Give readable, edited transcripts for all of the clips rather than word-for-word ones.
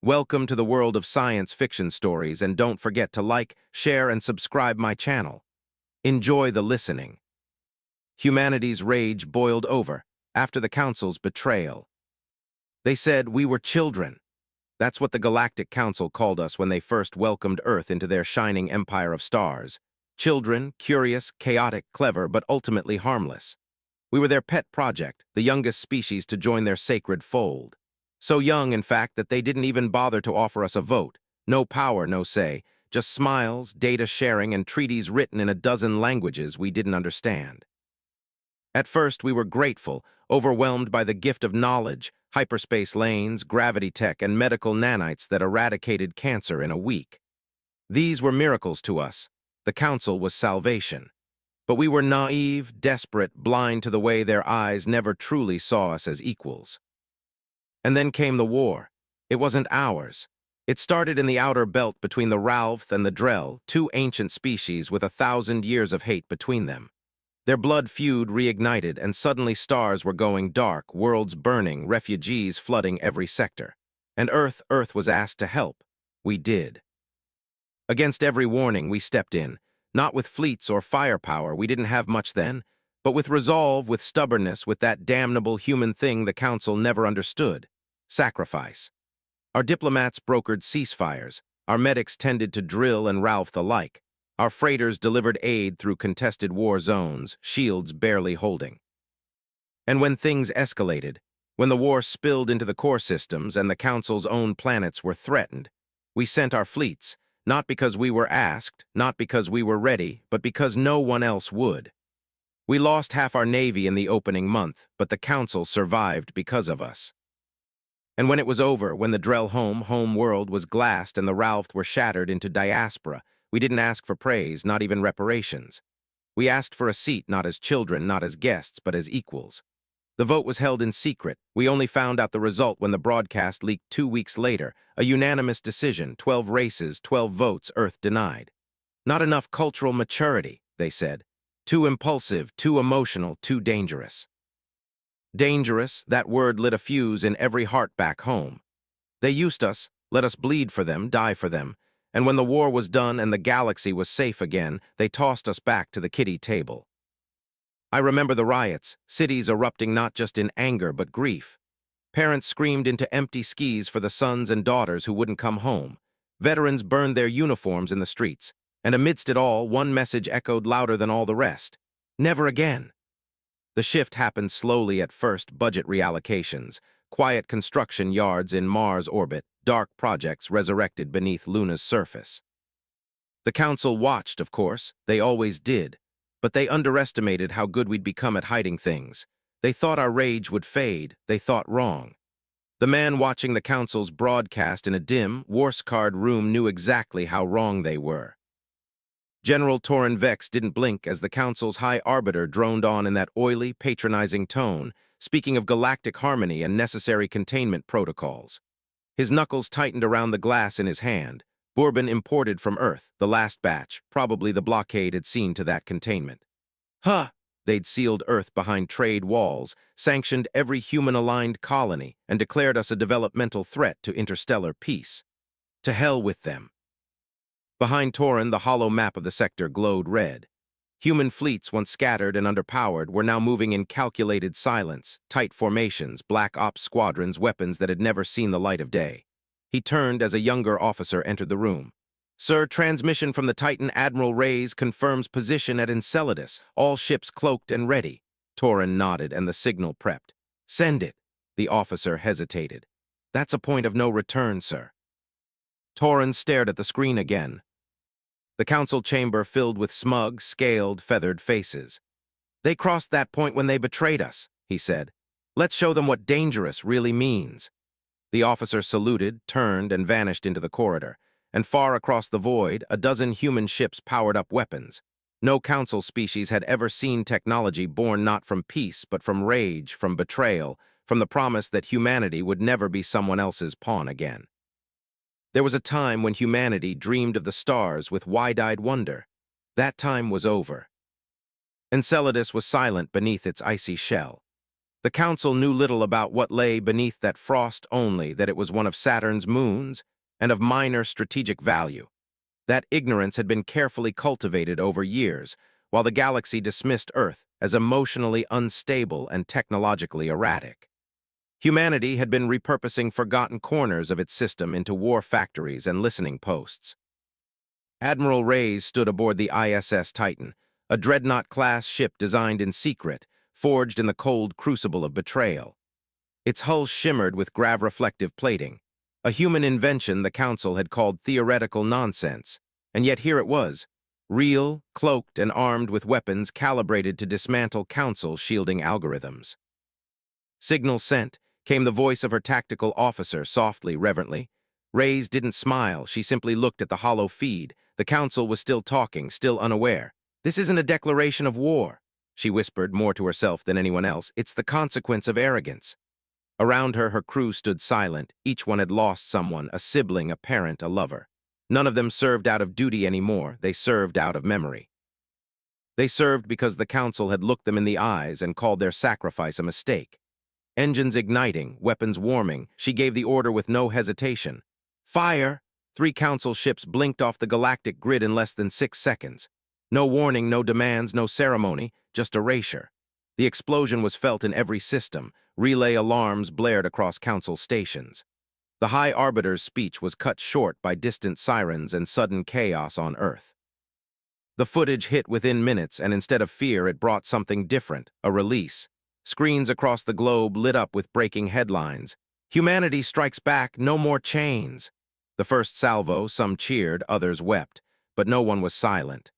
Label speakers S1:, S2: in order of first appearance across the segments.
S1: Welcome to the world of science fiction stories, and don't forget to like, share, and subscribe my channel. Enjoy the listening. Humanity's rage boiled over after the Council's betrayal. They said we were children. That's what the Galactic Council called us when they first welcomed Earth into their shining empire of stars. Children, curious, chaotic, clever, but ultimately harmless. We were their pet project, the youngest species to join their sacred fold. So young, in fact, that they didn't even bother to offer us a vote. No power, no say, just smiles, data sharing, and treaties written in a dozen languages we didn't understand. At first, we were grateful, overwhelmed by the gift of knowledge, hyperspace lanes, gravity tech, and medical nanites that eradicated cancer in a week. These were miracles to us. The Council was salvation. But we were naive, desperate, blind to the way their eyes never truly saw us as equals. And then came the war. It wasn't ours. It started in the outer belt between the Ralph and the Drell, two ancient species with 1,000 years of hate between them. Their blood feud reignited, and suddenly stars were going dark, worlds burning, refugees flooding every sector. And Earth was asked to help. We did. Against every warning, we stepped in. Not with fleets or firepower, we didn't have much then, but with resolve, with stubbornness, with that damnable human thing the Council never understood: sacrifice. Our diplomats brokered ceasefires, our medics tended to drill and Ralph alike, our freighters delivered aid through contested war zones, shields barely holding. And when things escalated, when the war spilled into the core systems and the Council's own planets were threatened, we sent our fleets, not because we were asked, not because we were ready, but because no one else would. We lost half our navy in the opening month, but the Council survived because of us. And when it was over, when the Drell home world was glassed and the Ralph were shattered into diaspora, we didn't ask for praise, not even reparations. We asked for a seat, not as children, not as guests, but as equals. The vote was held in secret. We only found out the result when the broadcast leaked 2 weeks later. A unanimous decision, 12 races, 12 votes, Earth denied. Not enough cultural maturity, they said. Too impulsive, too emotional, too dangerous. Dangerous, that word lit a fuse in every heart back home. They used us, let us bleed for them, die for them, and when the war was done and the galaxy was safe again, they tossed us back to the kiddie table. I remember the riots, cities erupting not just in anger but grief. Parents screamed into empty skis for the sons and daughters who wouldn't come home. Veterans burned their uniforms in the streets, and amidst it all, one message echoed louder than all the rest: never again. The shift happened slowly at first: budget reallocations, quiet construction yards in Mars orbit, dark projects resurrected beneath Luna's surface. The Council watched, of course, they always did, but they underestimated how good we'd become at hiding things. They thought our rage would fade, they thought wrong. The man watching the Council's broadcast in a dim, war-scarred room knew exactly how wrong they were. General Torin Vex didn't blink as the Council's High Arbiter droned on in that oily, patronizing tone, speaking of galactic harmony and necessary containment protocols. His knuckles tightened around the glass in his hand. Bourbon imported from Earth, the last batch, probably the blockade had seen to that containment. Huh! They'd sealed Earth behind trade walls, sanctioned every human-aligned colony, and declared us a developmental threat to interstellar peace. To hell with them. Behind Torin, the hollow map of the sector glowed red. Human fleets, once scattered and underpowered, were now moving in calculated silence, tight formations, black ops squadrons, weapons that had never seen the light of day. He turned as a younger officer entered the room. "Sir, transmission from the Titan Admiral Reyes confirms position at Enceladus, all ships cloaked and ready." Torin nodded and the signal prepped. "Send it." The officer hesitated. "That's a point of no return, sir." Torin stared at the screen again. The Council chamber filled with smug, scaled, feathered faces. "They crossed that point when they betrayed us," he said. "Let's show them what dangerous really means." The officer saluted, turned, and vanished into the corridor, and far across the void, a dozen human ships powered up weapons. No Council species had ever seen technology born not from peace, but from rage, from betrayal, from the promise that humanity would never be someone else's pawn again. There was a time when humanity dreamed of the stars with wide-eyed wonder. That time was over. Enceladus was silent beneath its icy shell. The Council knew little about what lay beneath that frost, only that it was one of Saturn's moons and of minor strategic value. That ignorance had been carefully cultivated over years, while the galaxy dismissed Earth as emotionally unstable and technologically erratic. Humanity had been repurposing forgotten corners of its system into war factories and listening posts. Admiral Reyes stood aboard the ISS Titan, a dreadnought-class ship designed in secret, forged in the cold crucible of betrayal. Its hull shimmered with grav-reflective plating, a human invention the Council had called theoretical nonsense, and yet here it was, real, cloaked, and armed with weapons calibrated to dismantle Council shielding algorithms. Signal sent, came the voice of her tactical officer softly, reverently. Reyes didn't smile, she simply looked at the hollow feed. The Council was still talking, still unaware. "This isn't a declaration of war," she whispered, more to herself than anyone else. "It's the consequence of arrogance." Around her, her crew stood silent. Each one had lost someone, a sibling, a parent, a lover. None of them served out of duty anymore, they served out of memory. They served because the Council had looked them in the eyes and called their sacrifice a mistake. Engines igniting, weapons warming, she gave the order with no hesitation. "Fire!" 3 Council ships blinked off the galactic grid in less than 6 seconds. No warning, no demands, no ceremony, just erasure. The explosion was felt in every system. Relay alarms blared across Council stations. The High Arbiter's speech was cut short by distant sirens and sudden chaos on Earth. The footage hit within minutes, and instead of fear, it brought something different, a release. Screens across the globe lit up with breaking headlines. "Humanity strikes back, no more chains." The first salvo, some cheered, others wept, but no one was silent.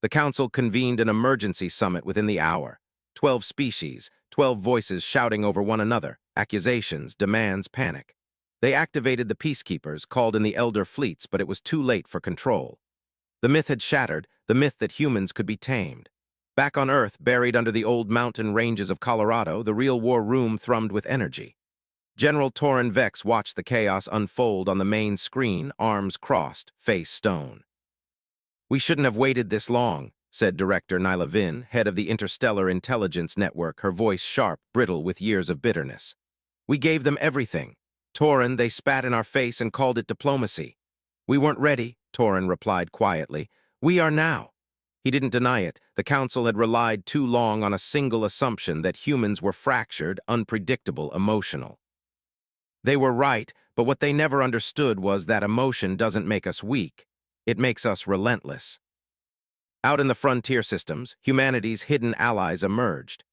S1: The Council convened an emergency summit within the hour. 12 species, 12 voices shouting over one another, accusations, demands, panic. They activated the peacekeepers, called in the elder fleets, but it was too late for control. The myth had shattered, the myth that humans could be tamed. Back on Earth, buried under the old mountain ranges of Colorado, the real war room thrummed with energy. General Torrin Vex watched the chaos unfold on the main screen, arms crossed, face stone. "We shouldn't have waited this long," said Director Nyla Vin, head of the Interstellar Intelligence Network, her voice sharp, brittle with years of bitterness. "We gave them everything. Torrin, they spat in our face and called it diplomacy." "We weren't ready," Torrin replied quietly. "We are now." He didn't deny it. The Council had relied too long on a single assumption that humans were fractured, unpredictable, emotional. They were right, but what they never understood was that emotion doesn't make us weak. It makes us relentless. Out in the frontier systems, humanity's hidden allies emerged.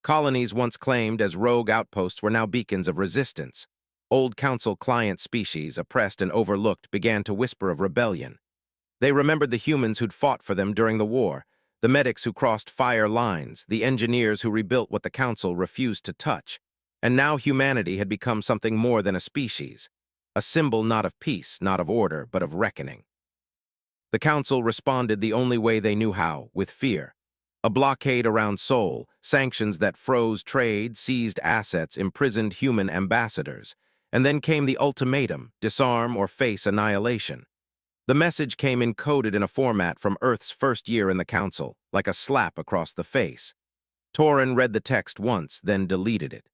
S1: Colonies once claimed as rogue outposts were now beacons of resistance. Old Council client species, oppressed and overlooked, began to whisper of rebellion. They remembered the humans who'd fought for them during the war, the medics who crossed fire lines, the engineers who rebuilt what the Council refused to touch. And now humanity had become something more than a species, a symbol not of peace, not of order, but of reckoning. The Council responded the only way they knew how, with fear. A blockade around Sol, sanctions that froze trade, seized assets, imprisoned human ambassadors. And then came the ultimatum, disarm or face annihilation. The message came encoded in a format from Earth's first year in the Council, like a slap across the face. Torrin read the text once, then deleted it.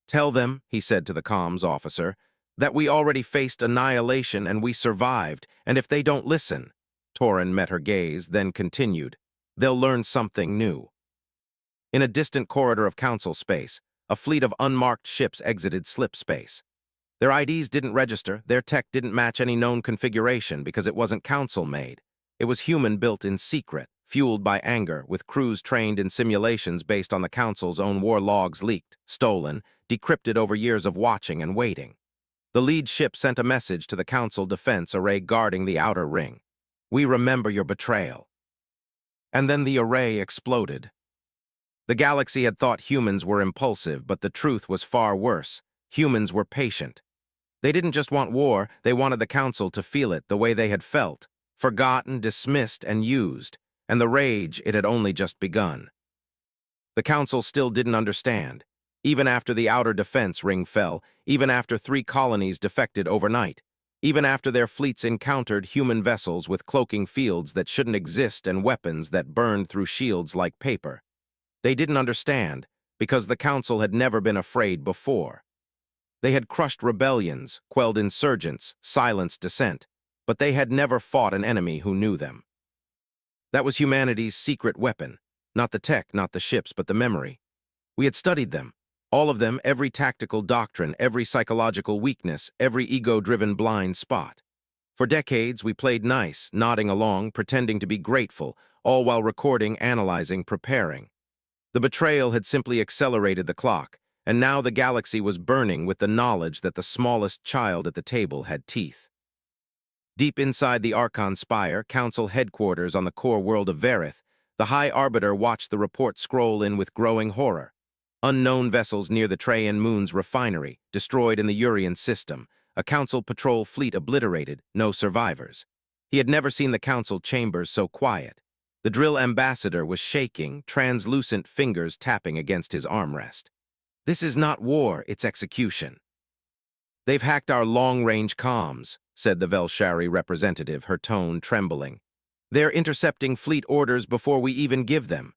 S1: "Tell them," he said to the comms officer, "that we already faced annihilation and we survived, and if they don't listen—" Torrin met her gaze, then continued, "they'll learn something new." In a distant corridor of Council space, a fleet of unmarked ships exited slip space. Their IDs didn't register, their tech didn't match any known configuration because it wasn't Council-made. It was human-built in secret, fueled by anger, with crews trained in simulations based on the Council's own war logs leaked, stolen, decrypted over years of watching and waiting. The lead ship sent a message to the Council defense array guarding the outer ring. "We remember your betrayal." And then the array exploded. The galaxy had thought humans were impulsive, but the truth was far worse. Humans were patient. They didn't just want war, they wanted the Council to feel it the way they had felt, forgotten, dismissed, and used, and the rage, it had only just begun. The Council still didn't understand. Even after the outer defense ring fell, even after 3 colonies defected overnight, even after their fleets encountered human vessels with cloaking fields that shouldn't exist and weapons that burned through shields like paper. They didn't understand, because the Council had never been afraid before. They had crushed rebellions, quelled insurgents, silenced dissent, but they had never fought an enemy who knew them. That was humanity's secret weapon. Not the tech, not the ships, but the memory. We had studied them. All of them, every tactical doctrine, every psychological weakness, every ego-driven blind spot. For decades, we played nice, nodding along, pretending to be grateful, all while recording, analyzing, preparing. The betrayal had simply accelerated the clock, and now the galaxy was burning with the knowledge that the smallest child at the table had teeth. Deep inside the Archon Spire, Council headquarters on the core world of Verith, the High Arbiter watched the report scroll in with growing horror. Unknown vessels near the Trayan Moon's refinery, destroyed in the Urian system, a Council patrol fleet obliterated, no survivors. He had never seen the Council chambers so quiet. The drill ambassador was shaking, translucent fingers tapping against his armrest. This is not war, it's execution. They've hacked our long-range comms, said the Velshari representative, her tone trembling. They're intercepting fleet orders before we even give them.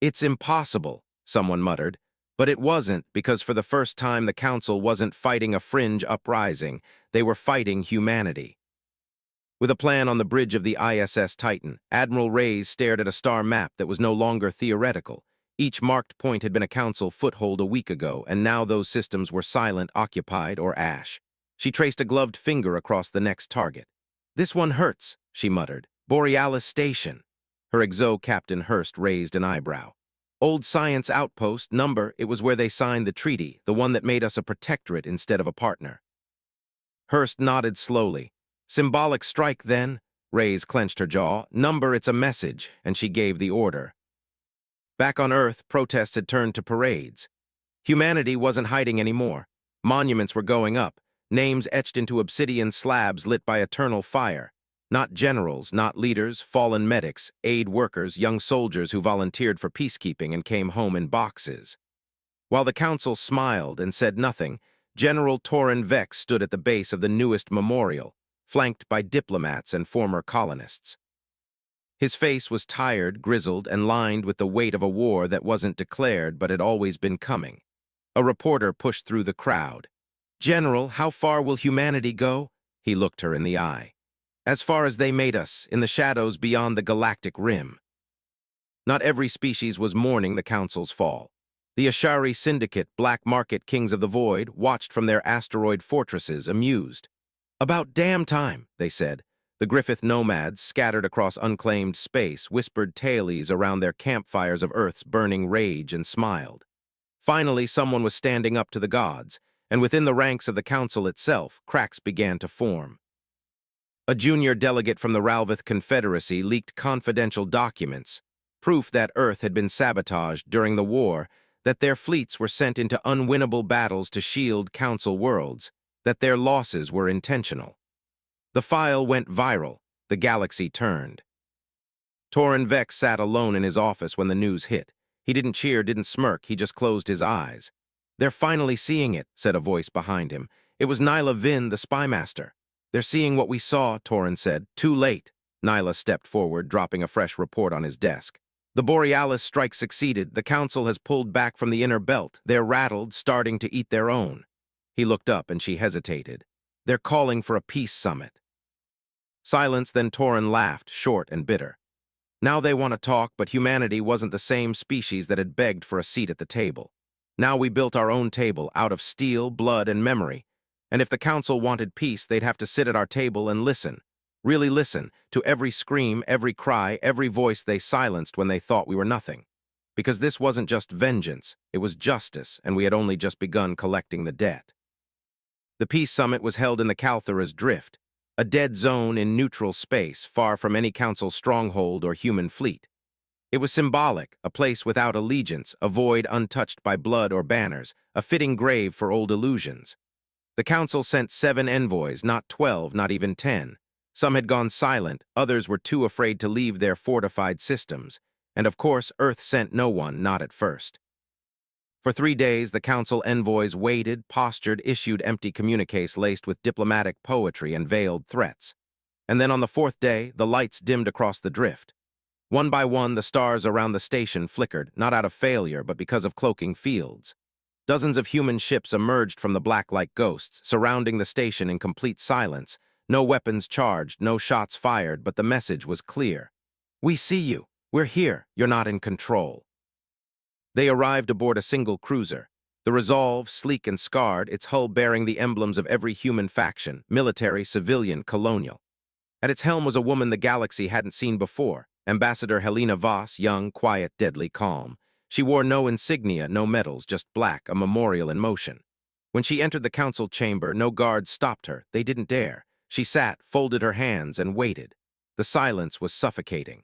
S1: It's impossible, someone muttered. But it wasn't, because for the first time the Council wasn't fighting a fringe uprising, they were fighting humanity. With a plan on the bridge of the ISS Titan, Admiral Reyes stared at a star map that was no longer theoretical. Each marked point had been a Council foothold a week ago, and now those systems were silent, occupied, or ash. She traced a gloved finger across the next target. "This one hurts," she muttered. "Borealis Station." Her exo-captain Hurst raised an eyebrow. "Old Science Outpost, number, it was where they signed the treaty, the one that made us a protectorate instead of a partner." Hurst nodded slowly. "Symbolic strike, then?" Reyes clenched her jaw. "Number, it's a message," and she gave the order. Back on Earth, protests had turned to parades. Humanity wasn't hiding anymore. Monuments were going up, names etched into obsidian slabs lit by eternal fire. Not generals, not leaders, fallen medics, aid workers, young soldiers who volunteered for peacekeeping and came home in boxes. While the Council smiled and said nothing, General Torin Vex stood at the base of the newest memorial, flanked by diplomats and former colonists. His face was tired, grizzled, and lined with the weight of a war that wasn't declared but had always been coming. A reporter pushed through the crowd. "General, how far will humanity go?" He looked her in the eye. "As far as they made us, in the shadows beyond the galactic rim." Not every species was mourning the Council's fall. The Ashari Syndicate, black market kings of the void, watched from their asteroid fortresses, amused. "About damn time," they said. The Griffith nomads, scattered across unclaimed space, whispered tales around their campfires of Earth's burning rage and smiled. Finally, someone was standing up to the gods, and within the ranks of the Council itself, cracks began to form. A junior delegate from the Ralvith Confederacy leaked confidential documents, proof that Earth had been sabotaged during the war, that their fleets were sent into unwinnable battles to shield Council worlds, that their losses were intentional. The file went viral. The galaxy turned. Torin Vex sat alone in his office when the news hit. He didn't cheer, didn't smirk, he just closed his eyes. "They're finally seeing it," said a voice behind him. "It was Nyla Vin, the spymaster." "They're seeing what we saw," Torin said. "Too late." Nyla stepped forward, dropping a fresh report on his desk. "The Borealis strike succeeded. The Council has pulled back from the inner belt. They're rattled, starting to eat their own." He looked up and she hesitated. "They're calling for a peace summit." Silence, then Torin laughed, short and bitter. "Now they want to talk, but humanity wasn't the same species that had begged for a seat at the table. Now we built our own table, out of steel, blood, and memory. And if the Council wanted peace, they'd have to sit at our table and listen. Really listen, to every scream, every cry, every voice they silenced when they thought we were nothing. Because this wasn't just vengeance, it was justice, and we had only just begun collecting the debt." The peace summit was held in the Kalthura's Drift, a dead zone in neutral space, far from any Council stronghold or human fleet. It was symbolic, a place without allegiance, a void untouched by blood or banners, a fitting grave for old illusions. The Council sent 7 envoys, not 12, not even 10. Some had gone silent, others were too afraid to leave their fortified systems. And of course, Earth sent no one, not at first. For 3 days, the Council envoys waited, postured, issued empty communiques laced with diplomatic poetry and veiled threats. And then on the 4th day, the lights dimmed across the drift. One by one, the stars around the station flickered, not out of failure, but because of cloaking fields. Dozens of human ships emerged from the black like ghosts, surrounding the station in complete silence. No weapons charged, no shots fired, but the message was clear. "We see you. We're here. You're not in control." They arrived aboard a single cruiser. The Resolve, sleek and scarred, its hull bearing the emblems of every human faction, military, civilian, colonial. At its helm was a woman the galaxy hadn't seen before, Ambassador Helena Voss, young, quiet, deadly calm. She wore no insignia, no medals, just black, a memorial in motion. When she entered the council chamber, no guards stopped her. They didn't dare. She sat, folded her hands, and waited. The silence was suffocating.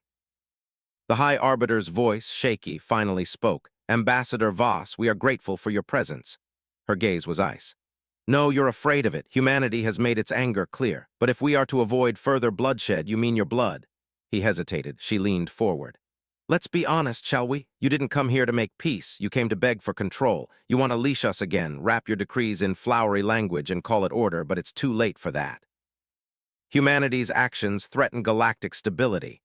S1: The High Arbiter's voice, shaky, finally spoke. "Ambassador Voss, we are grateful for your presence." Her gaze was ice. "No, you're afraid of it. Humanity has made its anger clear. But if we are to avoid further bloodshed, you mean your blood." He hesitated. She leaned forward. "Let's be honest, shall we? You didn't come here to make peace. You came to beg for control. You want to leash us again, wrap your decrees in flowery language and call it order, but it's too late for that. Humanity's actions threaten galactic stability."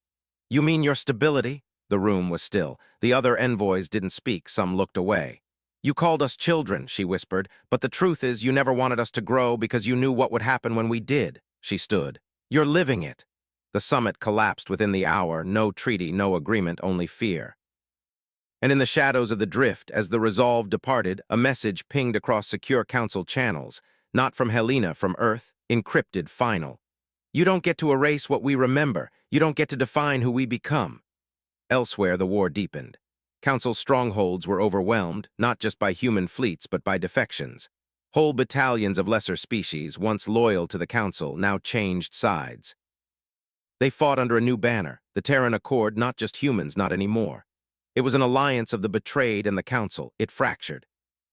S1: "You mean your stability?" The room was still. The other envoys didn't speak. Some looked away. "You called us children," she whispered, "but the truth is you never wanted us to grow because you knew what would happen when we did." She stood. "You're living it." The summit collapsed within the hour. No treaty, no agreement, only fear. And in the shadows of the drift, as the Resolve departed, a message pinged across secure council channels. Not from Helena, from Earth. Encrypted, final. "You don't get to erase what we remember. You don't get to define who we become." Elsewhere, the war deepened. Council strongholds were overwhelmed, not just by human fleets, but by defections. Whole battalions of lesser species, once loyal to the Council, now changed sides. They fought under a new banner, the Terran Accord, not just humans, not anymore. It was an alliance of the betrayed and the Council. It fractured.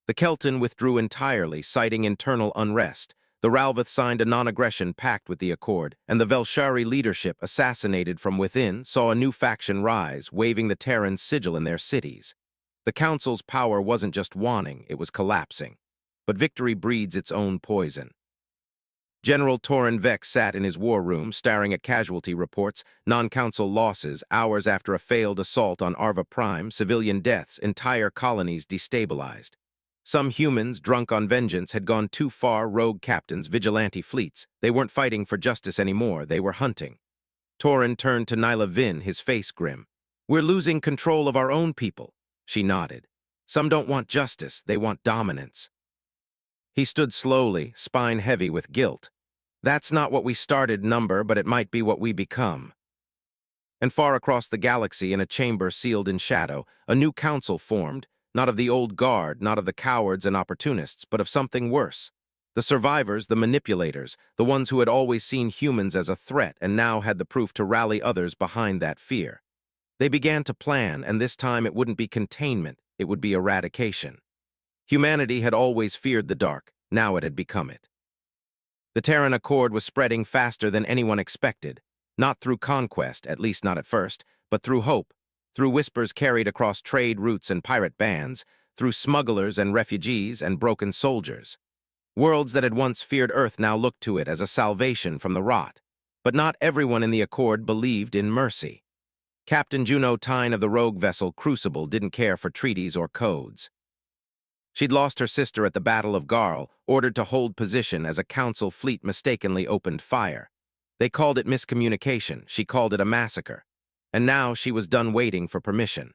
S1: The Kelton withdrew entirely, citing internal unrest. The Ralvath signed a non-aggression pact with the Accord, and the Velshari leadership, assassinated from within, saw a new faction rise, waving the Terran sigil in their cities. The Council's power wasn't just waning, it was collapsing. But victory breeds its own poison. General Torin Vex sat in his war room, staring at casualty reports, non-council losses, hours after a failed assault on Arva Prime, civilian deaths, entire colonies destabilized. Some humans, drunk on vengeance, had gone too far, rogue captains, vigilante fleets. They weren't fighting for justice anymore, they were hunting. Torin turned to Nyla Vin, his face grim. "We're losing control of our own people." She nodded. "Some don't want justice, they want dominance." He stood slowly, spine heavy with guilt. "That's not what we started, Number, but it might be what we become." And far across the galaxy, in a chamber sealed in shadow, a new council formed, not of the old guard, not of the cowards and opportunists, but of something worse. The survivors, the manipulators, the ones who had always seen humans as a threat and now had the proof to rally others behind that fear. They began to plan, and this time it wouldn't be containment, it would be eradication. Humanity had always feared the dark, now it had become it. The Terran Accord was spreading faster than anyone expected, not through conquest, at least not at first, but through hope, through whispers carried across trade routes and pirate bands, through smugglers and refugees and broken soldiers. Worlds that had once feared Earth now looked to it as a salvation from the rot. But not everyone in the Accord believed in mercy. Captain Juno Tyne of the rogue vessel Crucible didn't care for treaties or codes. She'd lost her sister at the Battle of Garl, ordered to hold position as a council fleet mistakenly opened fire. They called it miscommunication, she called it a massacre. And now she was done waiting for permission.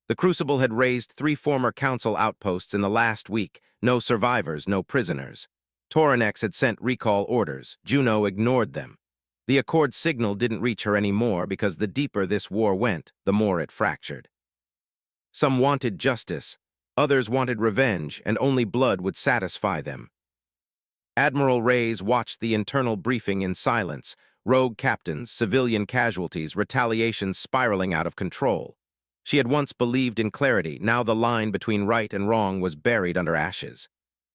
S1: The Crucible had raised 3 former council outposts in the last week, no survivors, no prisoners. Torinex had sent recall orders, Juno ignored them. The Accord signal didn't reach her anymore because the deeper this war went, the more it fractured. Some wanted justice, others wanted revenge, and only blood would satisfy them. Admiral Reyes watched the internal briefing in silence, rogue captains, civilian casualties, retaliations spiraling out of control. She had once believed in clarity, now the line between right and wrong was buried under ashes.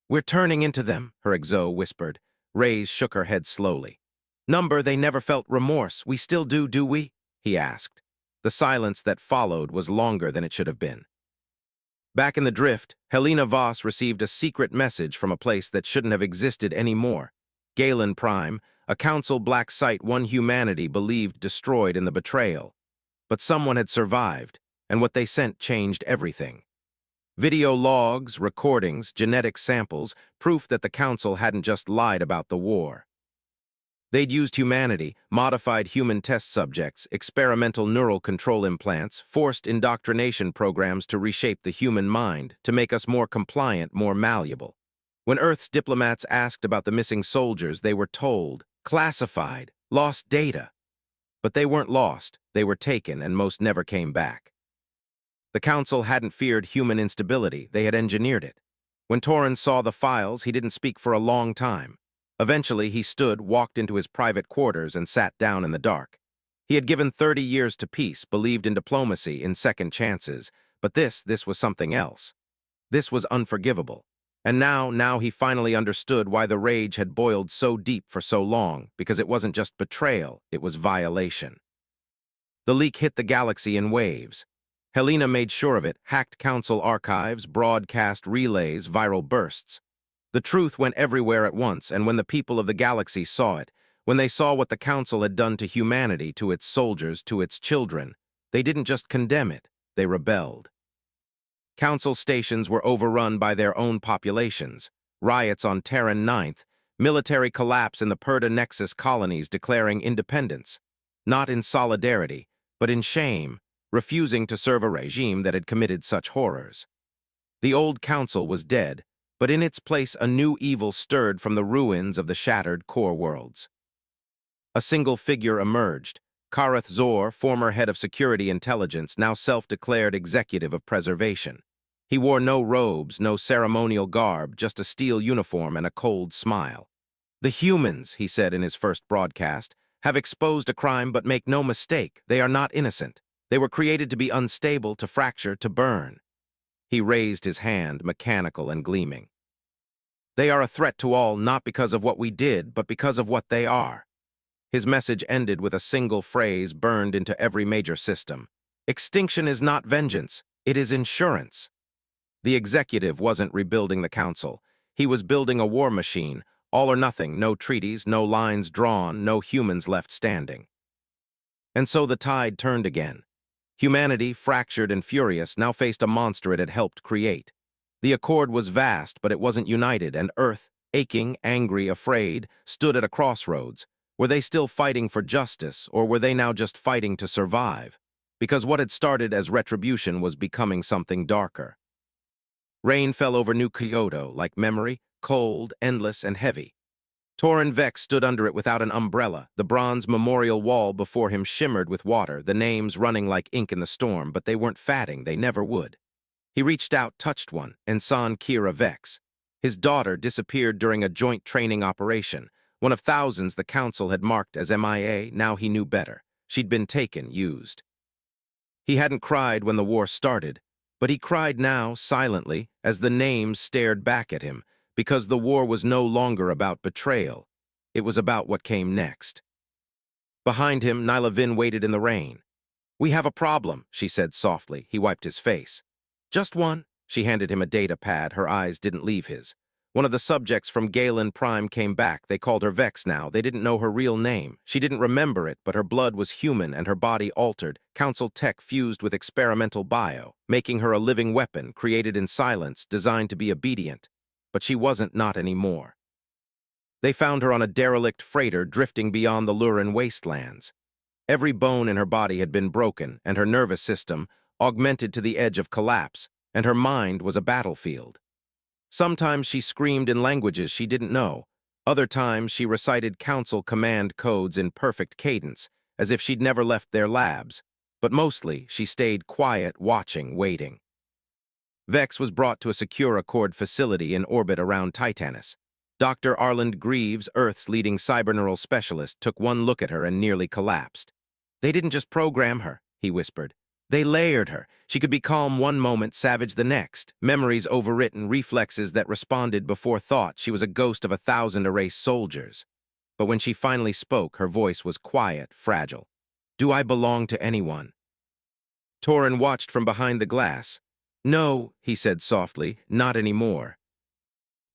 S1: "We're turning into them," her exo whispered. Reyes shook her head slowly. "Number, they never felt remorse. We still do we?" he asked. The silence that followed was longer than it should have been. Back in the drift, Helena Voss received a secret message from a place that shouldn't have existed anymore. Galen Prime, a council black site one humanity believed destroyed in the Betrayal. But someone had survived, and what they sent changed everything. Video logs, recordings, genetic samples, proof that the Council hadn't just lied about the war. They'd used humanity, modified human test subjects, experimental neural control implants, forced indoctrination programs to reshape the human mind, to make us more compliant, more malleable. When Earth's diplomats asked about the missing soldiers, they were told, classified, lost data. But they weren't lost, they were taken, and most never came back. The Council hadn't feared human instability, they had engineered it. When Torin saw the files, he didn't speak for a long time. Eventually, he stood, walked into his private quarters, and sat down in the dark. He had given 30 years to peace, believed in diplomacy, in second chances, but this was something else. This was unforgivable. And now he finally understood why the rage had boiled so deep for so long, because it wasn't just betrayal, it was violation. The leak hit the galaxy in waves. Helena made sure of it, hacked Council archives, broadcast relays, viral bursts. The truth went everywhere at once, and when the people of the galaxy saw it, when they saw what the Council had done to humanity, to its soldiers, to its children, they didn't just condemn it, they rebelled. Council stations were overrun by their own populations, riots on Terran 9th, military collapse in the Perda Nexus colonies declaring independence, not in solidarity, but in shame, refusing to serve a regime that had committed such horrors. The old Council was dead, but in its place a new evil stirred from the ruins of the shattered core worlds. A single figure emerged, Kareth Zor, former head of security intelligence, now self-declared executive of preservation. He wore no robes, no ceremonial garb, just a steel uniform and a cold smile. "The humans," he said in his first broadcast, "have exposed a crime, but make no mistake, they are not innocent. They were created to be unstable, to fracture, to burn." He raised his hand, mechanical and gleaming. "They are a threat to all, not because of what we did, but because of what they are." His message ended with a single phrase burned into every major system. "Extinction is not vengeance, it is insurance." The executive wasn't rebuilding the Council. He was building a war machine, all or nothing, no treaties, no lines drawn, no humans left standing. And so the tide turned again. Humanity, fractured and furious, now faced a monster it had helped create. The Accord was vast, but it wasn't united, and Earth, aching, angry, afraid, stood at a crossroads. Were they still fighting for justice, or were they now just fighting to survive? Because what had started as retribution was becoming something darker. Rain fell over New Kyoto, like memory, cold, endless, and heavy. Torin Vex stood under it without an umbrella. The bronze memorial wall before him shimmered with water, the names running like ink in the storm, but they weren't fading, they never would. He reached out, touched one, Ensign Kira Vex. His daughter disappeared during a joint training operation, one of thousands the Council had marked as MIA. Now he knew better. She'd been taken, used. He hadn't cried when the war started, but he cried now, silently, as the names stared back at him, because the war was no longer about betrayal. It was about what came next. Behind him, Nyla Vin waited in the rain. "We have a problem," she said softly. He wiped his face. "Just one." She handed him a data pad. Her eyes didn't leave his. One of the subjects from Galen Prime came back. They called her Vex now. They didn't know her real name. She didn't remember it, but her blood was human and her body altered. Council tech fused with experimental bio, making her a living weapon, created in silence, designed to be obedient. But she wasn't, not anymore. They found her on a derelict freighter drifting beyond the Lurin wastelands. Every bone in her body had been broken, and her nervous system, augmented to the edge of collapse, and her mind was a battlefield. Sometimes she screamed in languages she didn't know. Other times she recited Council command codes in perfect cadence, as if she'd never left their labs. But mostly, she stayed quiet, watching, waiting. Vex was brought to a secure Accord facility in orbit around Titanus. Dr. Arland Greaves, Earth's leading cyberneural specialist, took one look at her and nearly collapsed. "They didn't just program her," he whispered. "They layered her. She could be calm one moment, savage the next. Memories overwritten, reflexes that responded before thought. She was a ghost of 1,000 erased soldiers." But when she finally spoke, her voice was quiet, fragile. "Do I belong to anyone?" Torin watched from behind the glass. "No," he said softly, "not anymore."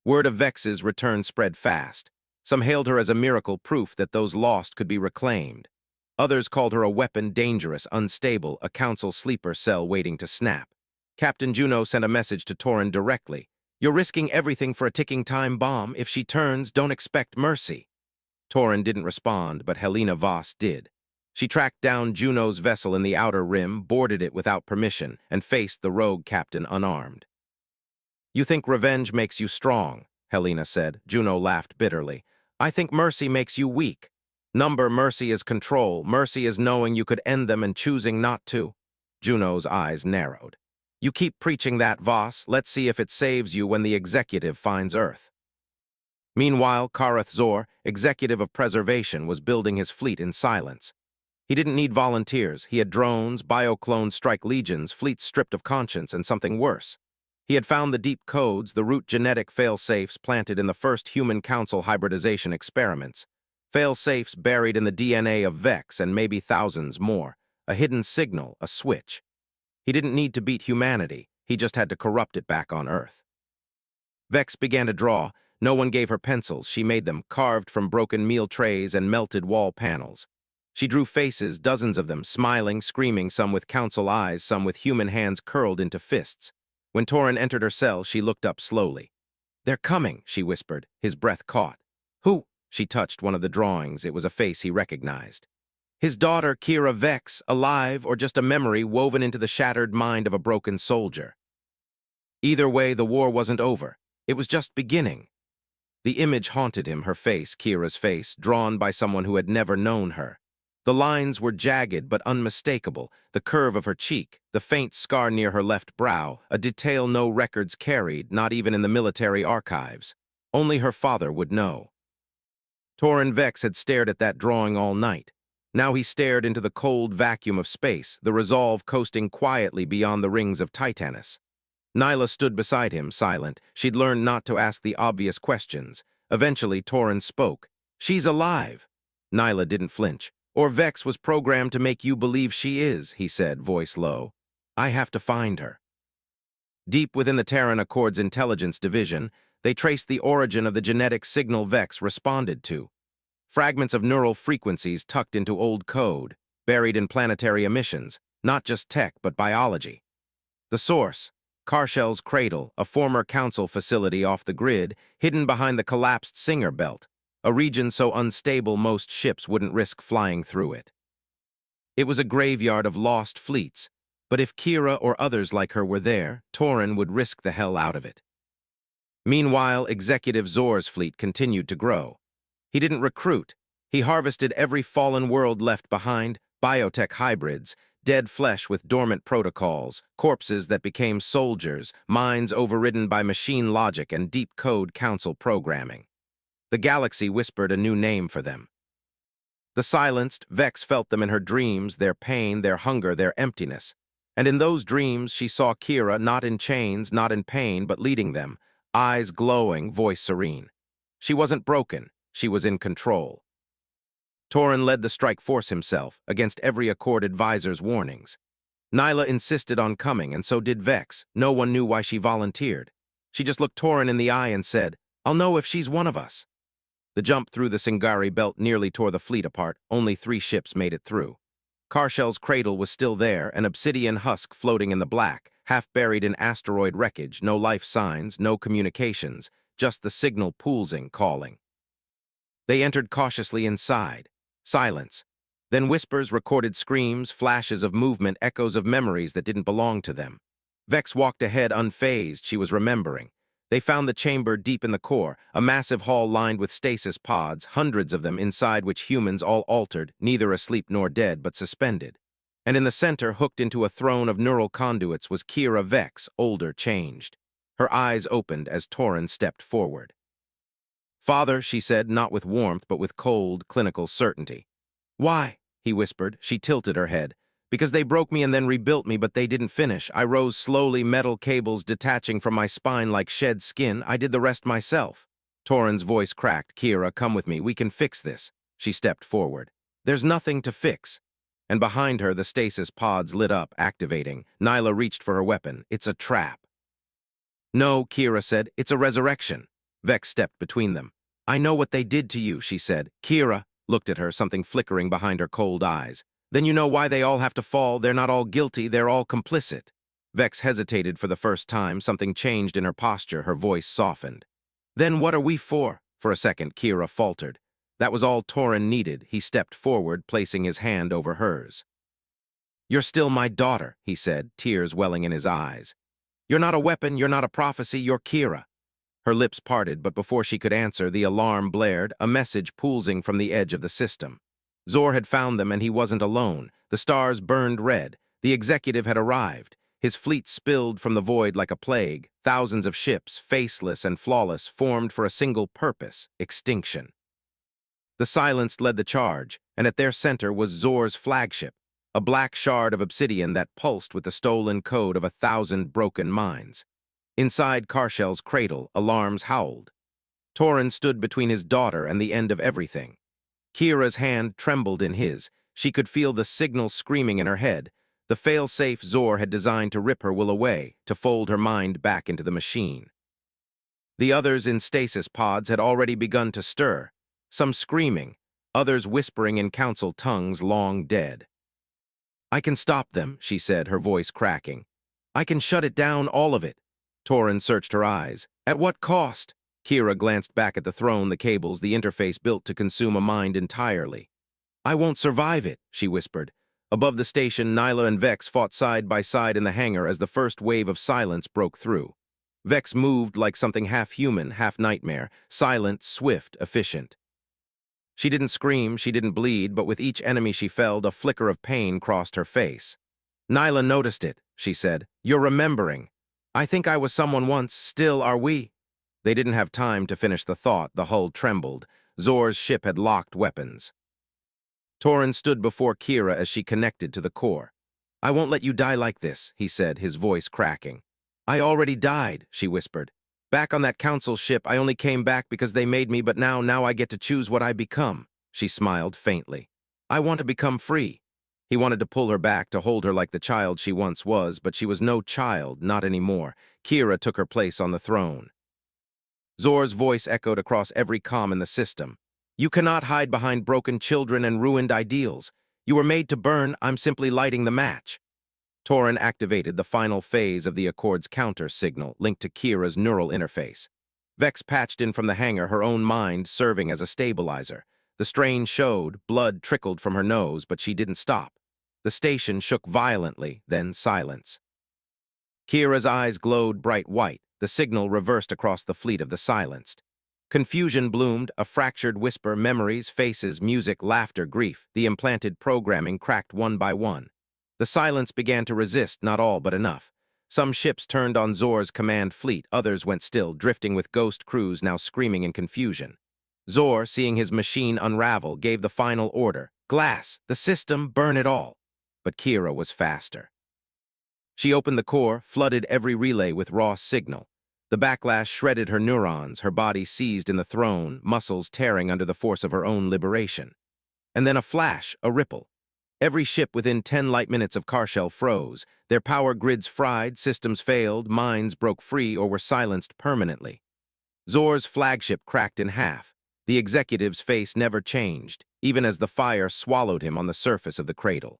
S1: Word of Vex's return spread fast. Some hailed her as a miracle, proof that those lost could be reclaimed. Others called her a weapon, dangerous, unstable, a council sleeper cell waiting to snap. Captain Juno sent a message to Torin directly. "You're risking everything for a ticking time bomb. If she turns, don't expect mercy." Torin didn't respond, but Helena Voss did. She tracked down Juno's vessel in the outer rim, boarded it without permission, and faced the rogue captain unarmed. "You think revenge makes you strong," Helena said. Juno laughed bitterly. "I think mercy makes you weak. Mercy is control. Mercy is knowing you could end them and choosing not to." Juno's eyes narrowed. "You keep preaching that, Voss. Let's see if it saves you when the executive finds Earth." Meanwhile, Karath Zor, executive of preservation, was building his fleet in silence. He didn't need volunteers. He had drones, bioclones strike legions, fleets stripped of conscience, and something worse. He had found the deep codes, the root genetic fail-safes planted in the first human council hybridization experiments. Fail-safes buried in the DNA of Vex and maybe thousands more. A hidden signal, a switch. He didn't need to beat humanity. He just had to corrupt it back on Earth. Vex began to draw. No one gave her pencils. She made them, carved from broken meal trays and melted wall panels. She drew faces, dozens of them, smiling, screaming, some with council eyes, some with human hands curled into fists. When Torin entered her cell, she looked up slowly. "They're coming," she whispered, his breath caught. "Who?" She touched one of the drawings. It was a face he recognized. His daughter, Kira Vex, alive or just a memory woven into the shattered mind of a broken soldier. Either way, the war wasn't over. It was just beginning. The image haunted him, her face, Kira's face, drawn by someone who had never known her. The lines were jagged but unmistakable, the curve of her cheek, the faint scar near her left brow, a detail no records carried, not even in the military archives. Only her father would know. Torin Vex had stared at that drawing all night. Now he stared into the cold vacuum of space, the resolve coasting quietly beyond the rings of Titanus. Nyla stood beside him, silent. She'd learned not to ask the obvious questions. Eventually, Torin spoke. "She's alive." Nyla didn't flinch. "Or Vex was programmed to make you believe she is," he said, voice low. "I have to find her." Deep within the Terran Accord's intelligence division, they traced the origin of the genetic signal Vex responded to. Fragments of neural frequencies tucked into old code, buried in planetary emissions, not just tech but biology. The source, Karshell's Cradle, a former council facility off the grid, hidden behind the collapsed Singer Belt, a region so unstable most ships wouldn't risk flying through it. It was a graveyard of lost fleets, but if Kira or others like her were there, Torin would risk the hell out of it. Meanwhile, Executive Zor's fleet continued to grow. He didn't recruit. He harvested every fallen world left behind, biotech hybrids, dead flesh with dormant protocols, corpses that became soldiers, minds overridden by machine logic and deep code council programming. The galaxy whispered a new name for them. The silenced, Vex felt them in her dreams, their pain, their hunger, their emptiness. And in those dreams, she saw Kira not in chains, not in pain, but leading them, eyes glowing, voice serene. She wasn't broken. She was in control. Torin led the strike force himself, against every Accord advisor's warnings. Nyla insisted on coming, and so did Vex. No one knew why she volunteered. She just looked Torin in the eye and said, "I'll know if she's one of us." The jump through the Singari belt nearly tore the fleet apart. Only 3 ships made it through. Karshell's Cradle was still there, an obsidian husk floating in the black, half buried in asteroid wreckage, no life signs, no communications, just the signal pulsing, calling. They entered cautiously inside. Silence. Then whispers, recorded screams, flashes of movement, echoes of memories that didn't belong to them. Vex walked ahead unfazed. She was remembering. They found the chamber deep in the core, a massive hall lined with stasis pods, hundreds of them inside which humans all altered, neither asleep nor dead, but suspended. And in the center, hooked into a throne of neural conduits, was Kira Vex, older, changed. Her eyes opened as Torin stepped forward. "Father," she said, not with warmth, but with cold, clinical certainty. "Why?" he whispered. She tilted her head. "Because they broke me and then rebuilt me, but they didn't finish. I rose slowly, metal cables detaching from my spine like shed skin. I did the rest myself." Torin's voice cracked. "Kira, come with me. We can fix this." She stepped forward. "There's nothing to fix." And behind her, the stasis pods lit up, activating. Nyla reached for her weapon. "It's a trap." "No," Kira said. "It's a resurrection." Vex stepped between them. "I know what they did to you," she said. "Kira." looked at her, something flickering behind her cold eyes. Then you know why they all have to fall. They're not all guilty, they're all complicit. Vex hesitated for the first time, something changed in her posture, her voice softened. Then what are we for? For a second, Kira faltered. That was all Torin needed. He stepped forward, placing his hand over hers. You're still my daughter, he said, tears welling in his eyes. You're not a weapon, you're not a prophecy, you're Kira. Her lips parted, but before she could answer, the alarm blared, a message pulsing from the edge of the system. Zor had found them, and he wasn't alone. The stars burned red. The executive had arrived. His fleet spilled from the void like a plague. Thousands of ships, faceless and flawless, formed for a single purpose: extinction. The Silenced led the charge, and at their center was Zor's flagship, a black shard of obsidian that pulsed with the stolen code of 1,000 broken minds. Inside Karshell's cradle, alarms howled. Torin stood between his daughter and the end of everything. Kira's hand trembled in his. She could feel the signal screaming in her head. The fail-safe Zor had designed to rip her will away, to fold her mind back into the machine. The others in stasis pods had already begun to stir, some screaming, others whispering in council tongues long dead. I can stop them, she said, her voice cracking. I can shut it down, all of it. Torin searched her eyes. At what cost? Kira glanced back at the throne, the cables, the interface built to consume a mind entirely. I won't survive it, she whispered. Above the station, Nyla and Vex fought side by side in the hangar as the first wave of silence broke through. Vex moved like something half-human, half-nightmare, silent, swift, efficient. She didn't scream, she didn't bleed, but with each enemy she felled, a flicker of pain crossed her face. Nyla noticed it, she said. You're remembering. I think I was someone once, still are we? They didn't have time to finish the thought, the hull trembled. Zor's ship had locked weapons. Torin stood before Kira as she connected to the core. I won't let you die like this, he said, his voice cracking. I already died, she whispered. Back on that council ship, I only came back because they made me, but now I get to choose what I become. She smiled faintly. I want to become free. He wanted to pull her back, to hold her like the child she once was, but she was no child, not anymore. Kira took her place on the throne. Zor's voice echoed across every comm in the system. You cannot hide behind broken children and ruined ideals. You were made to burn, I'm simply lighting the match. Torin activated the final phase of the Accord's counter signal, linked to Kira's neural interface. Vex patched in from the hangar, her own mind serving as a stabilizer. The strain showed, blood trickled from her nose, but she didn't stop. The station shook violently, then silence. Kira's eyes glowed bright white. The signal reversed across the fleet of the Silenced. Confusion bloomed, a fractured whisper, memories, faces, music, laughter, grief. The implanted programming cracked one by one. The Silence began to resist, not all but enough. Some ships turned on Zor's command fleet, others went still, drifting with ghost crews now screaming in confusion. Zor, seeing his machine unravel, gave the final order. Glass, the system, burn it all. But Kira was faster. She opened the core, flooded every relay with raw signal. The backlash shredded her neurons, her body seized in the throne, muscles tearing under the force of her own liberation. And then a flash, a ripple. Every ship within 10 light minutes of Karshell froze. Their power grids fried, systems failed, minds broke free or were silenced permanently. Zor's flagship cracked in half. The executive's face never changed, even as the fire swallowed him on the surface of the cradle.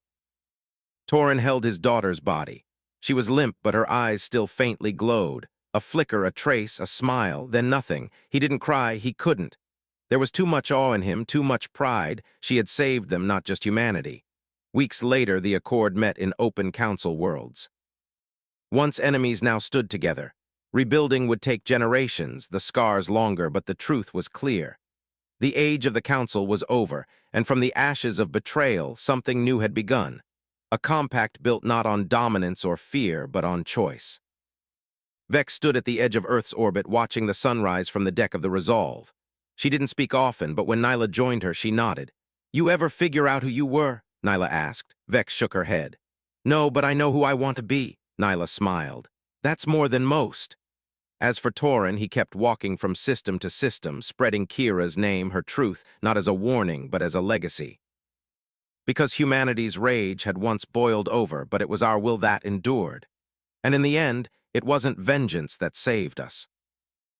S1: Torin held his daughter's body. She was limp, but her eyes still faintly glowed. A flicker, a trace, a smile, then nothing. He didn't cry, he couldn't. There was too much awe in him, too much pride. She had saved them, not just humanity. Weeks later, the Accord met in open council worlds. Once enemies now stood together. Rebuilding would take generations, the scars longer, but the truth was clear. The age of the council was over, and from the ashes of betrayal, something new had begun. A compact built not on dominance or fear, but on choice. Vex stood at the edge of Earth's orbit, watching the sunrise from the deck of the Resolve. She didn't speak often, but when Nyla joined her, she nodded. You ever figure out who you were? Nyla asked. Vex shook her head. No, but I know who I want to be. Nyla smiled. That's more than most. As for Torin, he kept walking from system to system, spreading Kira's name, her truth, not as a warning, but as a legacy. Because humanity's rage had once boiled over, but it was our will that endured. And in the end, it wasn't vengeance that saved us.